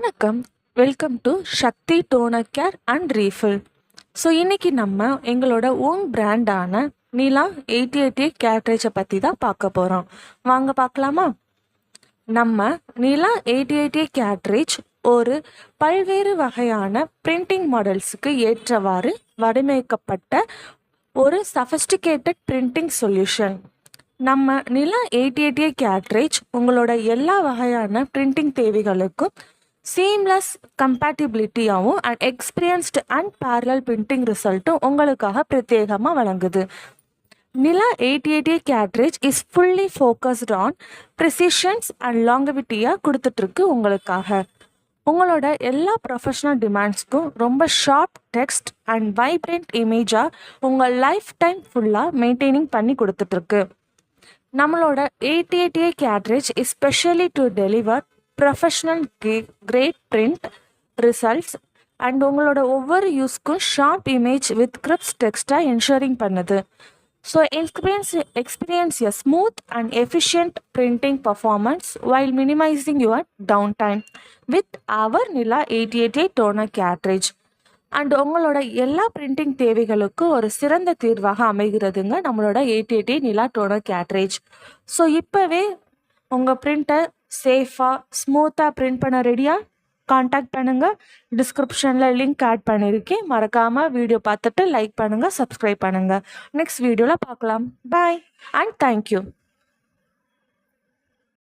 வணக்கம். Welcome to Shakti toner care and refill. So இன்றைக்கி நம்ம எங்களோட ஓன் பிராண்டான நிலா 8080 கேட்ரேஜை பற்றி தான் பார்க்க போகிறோம். வாங்க பார்க்கலாமா? நம்ம நிலா 8080 கேட்ரேஜ் ஒரு பல்வேறு வகையான பிரிண்டிங் மாடல்ஸுக்கு ஏற்றவாறு வடிவமைக்கப்பட்ட ஒரு சஃபஸ்டிகேட்டட் பிரிண்டிங் சொல்யூஷன். நம்ம நிலா 8080 கேட்ரேஜ் உங்களோட எல்லா வகையான பிரிண்டிங் தேவைகளுக்கும் சீம்லெஸ் கம்பேட்டிபிலிட்டியாகவும் and experienced and parallel printing ரிசல்ட்டும் உங்களுக்காக பிரத்யேகமாக வழங்குது. Nila 8080 cartridge is fully focused on precisions and லாங்கவிட்டியாக கொடுத்துட்ருக்கு உங்களுக்காக. உங்களோட எல்லா ப்ரொஃபஷ்னல் டிமாண்ட்ஸ்க்கும் ரொம்ப ஷார்ப் டெக்ஸ்ட் அண்ட் வைப்ரண்ட் இமேஜாக உங்கள் லைஃப் டைம் ஃபுல்லாக மெயின்டைனிங் பண்ணி கொடுத்துட்ருக்கு. நம்மளோட 8080 cartridge is specially to deliver professional great print results and உங்களோட ஒவ்வொரு யூஸ்க்கும் ஷார்ப் இமேஜ் வித் கிரிப்ஸ் டெக்ஸ்டாக என்ஷூரிங் பண்ணுது. So experience a smooth and efficient printing performance while minimizing your downtime with our Nila 8080 toner cartridge. And உங்களோட எல்லா printing தேவைகளுக்கும் ஒரு சிறந்த தீர்வாக அமைகிறதுங்க நம்மளோட 8080 நிலா டோனர் கேட்ரேஜ். ஸோ இப்போவே உங்கள் பிரிண்ட்டை சேஃபாக ஸ்மூத்தாக பிரிண்ட் பண்ண ரெடியாக காண்டாக்ட் பண்ணுங்கள். டிஸ்கிரிப்ஷனில் லிங்க் ஆட் பண்ணியிருக்கேன். மறக்காமல் வீடியோ பார்த்துட்டு லைக் பண்ணுங்கள், சப்ஸ்கிரைப் பண்ணுங்கள். நெக்ஸ்ட் வீடியோவில் பார்க்கலாம். பாய் அண்ட் தேங்க்யூ.